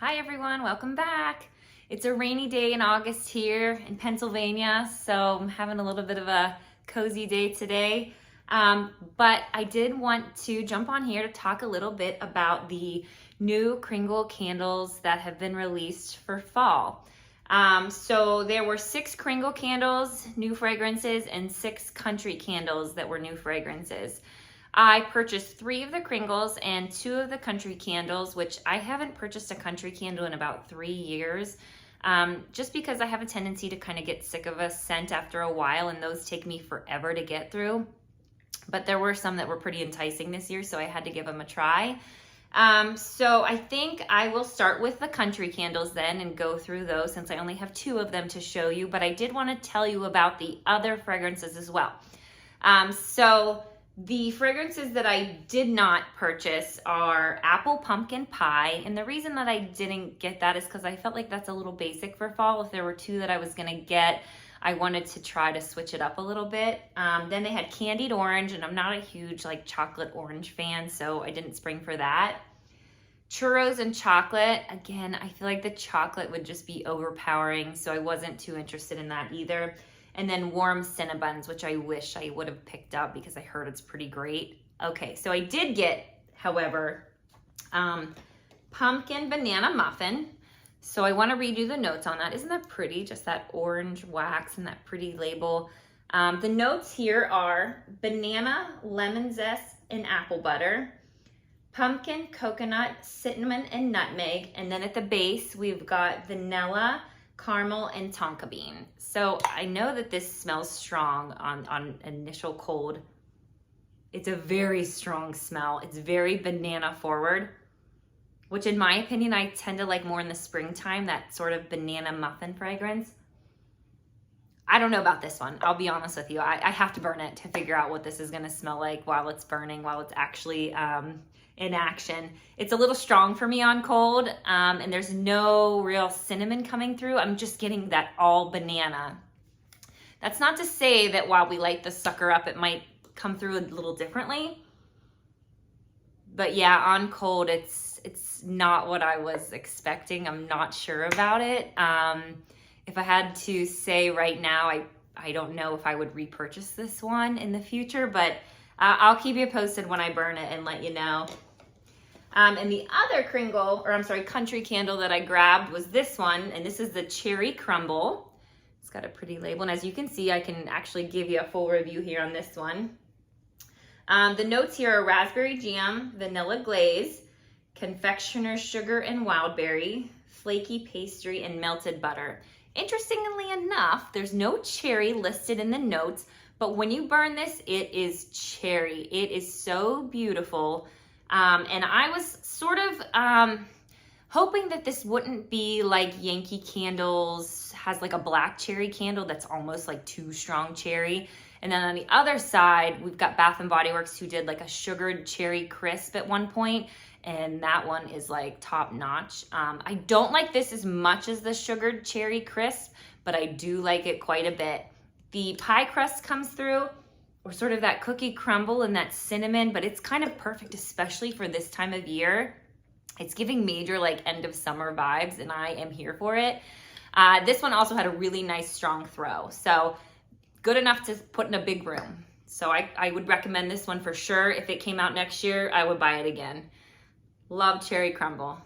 Hi everyone, welcome back. It's a rainy day in August here in Pennsylvania, so I'm having a little bit of a cozy day today. But I did want to jump on here to talk a little bit about the new Kringle candles that have been released for fall. So there were 6 Kringle candles, new fragrances, and 6 country candles that were new fragrances. I purchased 3 of the Kringles and 2 of the country candles, which I haven't purchased a country candle in about 3 years, just because I have a tendency to kind of get sick of a scent after a while, and those take me forever to get through. But there were some that were pretty enticing this year, so I had to give them a try. So I think I will start with the country candles then and go through those, since I only have 2 of them to show you, but I did want to tell you about the other fragrances as well. The fragrances that I did not purchase are Apple Pumpkin Pie, and the reason that I didn't get that is because I felt like that's a little basic for fall. If there were 2 that I was gonna get, I wanted to try to switch it up a little bit. Then they had Candied Orange, and I'm not a huge chocolate orange fan, so I didn't spring for that. Churros and Chocolate, again, I feel like the chocolate would just be overpowering, so I wasn't too interested in that either. And then Warm Cinnabuns, which I wish I would have picked up because I heard it's pretty great. Okay, so I did get, however, Pumpkin Banana Muffin. So I want to read you the notes on that. Isn't that pretty? Just that orange wax and that pretty label. The notes here are banana, lemon zest, and apple butter, pumpkin, coconut, cinnamon, and nutmeg. And then at the base, we've got vanilla, caramel, and tonka bean. So I know that this smells strong on initial cold. It's a very strong smell. It's very banana forward, which in my opinion, I tend to like more in the springtime, that sort of banana muffin fragrance. I don't know about this one. I'll be honest with you. I have to burn it to figure out what this is gonna smell like while it's burning, while it's actually in action. It's a little strong for me on cold, and there's no real cinnamon coming through. I'm just getting that all banana. That's not to say that while we light the sucker up, it might come through a little differently. But yeah, on cold, it's not what I was expecting. I'm not sure about it. If I had to say right now, I don't know if I would repurchase this one in the future, but I'll keep you posted when I burn it and let you know. And the other country candle that I grabbed was this one, and this is the Cherry Crumble. It's got a pretty label, and as you can see, I can actually give you a full review here on this one. The notes here are raspberry jam, vanilla glaze, confectioner's sugar and wild berry, flaky pastry, and melted butter. Interestingly enough, there's no cherry listed in the notes, but when you burn this, it is cherry. It is so beautiful. And I was sort of hoping that this wouldn't be like Yankee Candles has like a black cherry candle that's almost like too strong cherry. And then on the other side, we've got Bath & Body Works, who did like a sugared cherry crisp at one point, and that one is like top notch. I don't like this as much as the sugared cherry crisp, but I do like it quite a bit. The pie crust comes through, or sort of that cookie crumble and that cinnamon, but it's kind of perfect, especially for this time of year. It's giving major like end of summer vibes, and I am here for it. This one also had a really nice strong throw, so good enough to put in a big room. So I would recommend this one for sure. If it came out next year, I would buy it again. Love Cherry Crumble.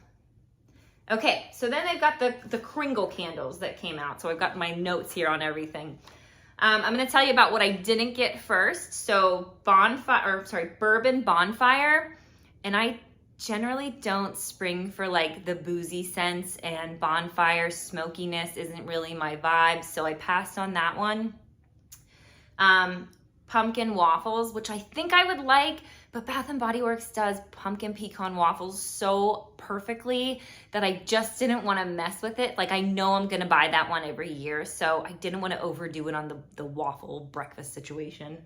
Okay, so then they've got the Kringle candles that came out. So I've got my notes here on everything. I'm going to tell you about what I didn't get first. So Bourbon Bonfire. And I generally don't spring for like the boozy scents, and Bonfire smokiness isn't really my vibe. So I passed on that one. Pumpkin Waffles, which I think I would like, but Bath & Body Works does pumpkin pecan waffles so perfectly that I just didn't want to mess with it. Like, I know I'm going to buy that one every year, so I didn't want to overdo it on the waffle breakfast situation.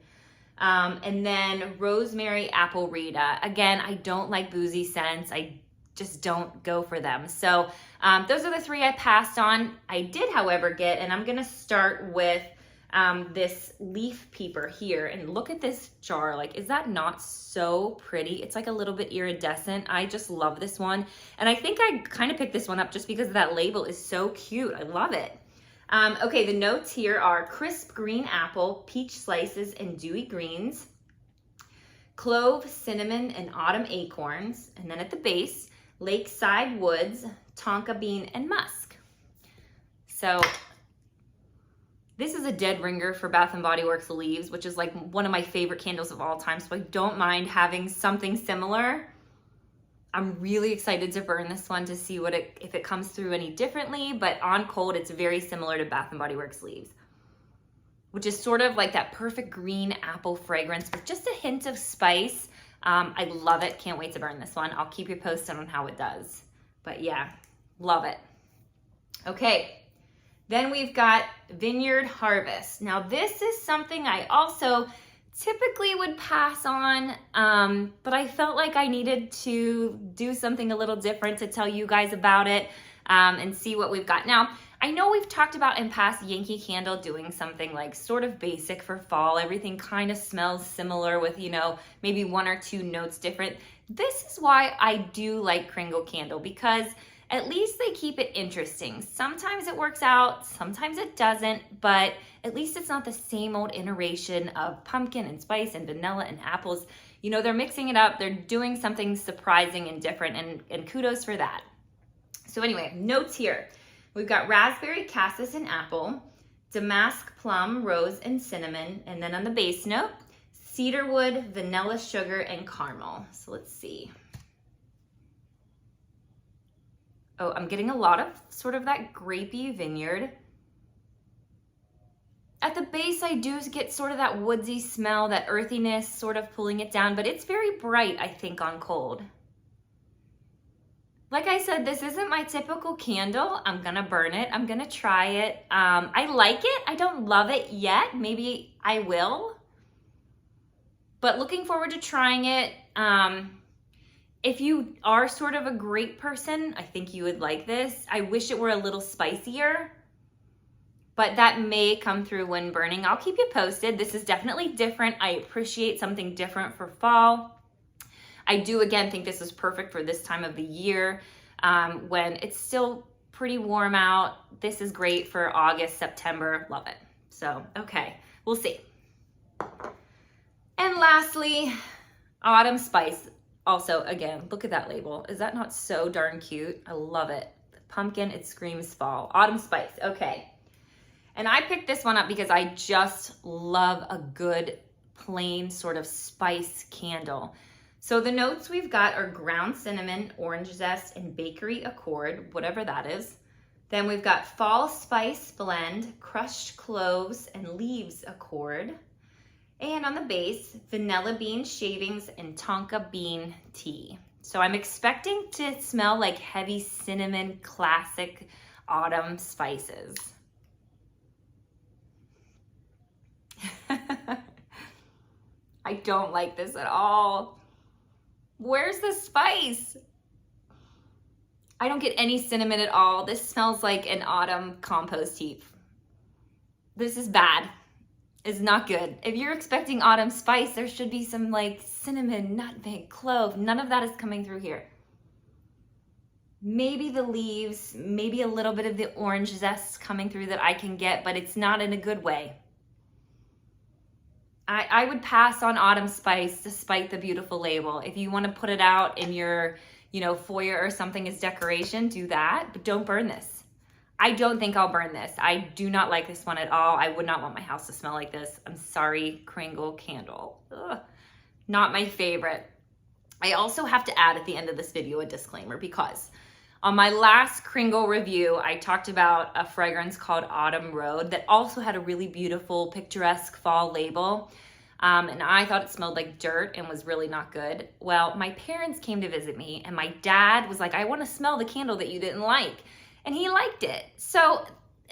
And then Rosemary Apple Rita. Again, I don't like boozy scents. I just don't go for them. So those are the 3 I passed on. I did, however, get, and I'm going to start with this leaf peeper here. And look at this jar. Like, is that not so pretty? It's like a little bit iridescent. I just love this one. And I think I kind of picked this one up just because that label is so cute. I love it. Okay, the notes here are crisp green apple, peach slices, and dewy greens, clove, cinnamon, and autumn acorns. And then at the base, lakeside woods, tonka bean, and musk. So this is a dead ringer for Bath & Body Works Leaves, which is like one of my favorite candles of all time. So I don't mind having something similar. I'm really excited to burn this one to see if it comes through any differently, but on cold, it's very similar to Bath & Body Works Leaves, which is sort of like that perfect green apple fragrance with just a hint of spice. I love it. Can't wait to burn this one. I'll keep you posted on how it does. But yeah, love it. Okay, then we've got Vineyard Harvest. Now this is something I also typically would pass on, but I felt like I needed to do something a little different to tell you guys about it and see what we've got. Now, I know we've talked about in past Yankee Candle doing something like sort of basic for fall. Everything kind of smells similar with, you know, maybe one or two notes different. This is why I do like Kringle Candle, because at least they keep it interesting. Sometimes it works out, sometimes it doesn't, but at least it's not the same old iteration of pumpkin and spice and vanilla and apples. You know, they're mixing it up, they're doing something surprising and different, and kudos for that. So anyway, notes here. We've got raspberry, cassis, and apple, damask plum, rose, and cinnamon, and then on the base note, cedarwood, vanilla sugar, and caramel. So let's see. Oh, I'm getting a lot of sort of that grapey vineyard. At the base, I do get sort of that woodsy smell, that earthiness sort of pulling it down, but it's very bright, I think, on cold. Like I said, this isn't my typical candle. I'm gonna burn it, I'm gonna try it. I like it, I don't love it yet. Maybe I will, but looking forward to trying it. If you are sort of a grape person, I think you would like this. I wish it were a little spicier, but that may come through when burning. I'll keep you posted. This is definitely different. I appreciate something different for fall. I do, again, think this is perfect for this time of the year when it's still pretty warm out. This is great for August, September. Love it. So, okay, we'll see. And lastly, Autumn Spice. Also, again, look at that label. Is that not so darn cute? I love it. Pumpkin, it screams fall. Autumn Spice, okay. And I picked this one up because I just love a good plain sort of spice candle. So the notes we've got are ground cinnamon, orange zest, and bakery accord, whatever that is. Then we've got fall spice blend, crushed cloves, and leaves accord. And on the base, vanilla bean shavings and tonka bean tea. So I'm expecting to smell like heavy cinnamon, classic autumn spices. I don't like this at all. Where's the spice? I don't get any cinnamon at all. This smells like an autumn compost heap. This is bad. Is not good. If you're expecting autumn spice, there should be some like cinnamon, nutmeg, clove. None of that is coming through here. Maybe the leaves, maybe a little bit of the orange zest coming through that I can get, but it's not in a good way. I would pass on autumn spice despite the beautiful label. If you want to put it out in your, you know, foyer or something as decoration, do that, but don't burn this. I don't think I'll burn this. I do not like this one at all. I would not want my house to smell like this. I'm sorry, Kringle Candle. Ugh, not my favorite. I also have to add at the end of this video a disclaimer because on my last Kringle review, I talked about a fragrance called Autumn Road that also had a really beautiful, picturesque fall label. And I thought it smelled like dirt and was really not good. Well, my parents came to visit me and my dad was like, I want to smell the candle that you didn't like. And he liked it. So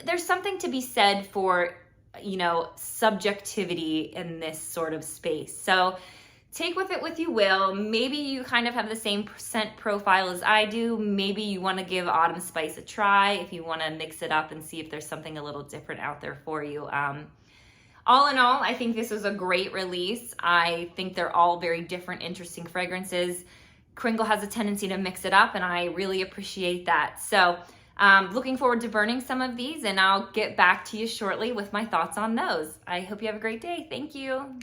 there's something to be said for, you know, subjectivity in this sort of space. So take with it what you will. Maybe you kind of have the same scent profile as I do. Maybe you want to give Autumn Spice a try if you want to mix it up and see if there's something a little different out there for you. all in all, I think this was a great release. I think they're all very different, interesting fragrances. Kringle has a tendency to mix it up, and I really appreciate that. So looking forward to burning some of these, and I'll get back to you shortly with my thoughts on those. I hope you have a great day. Thank you.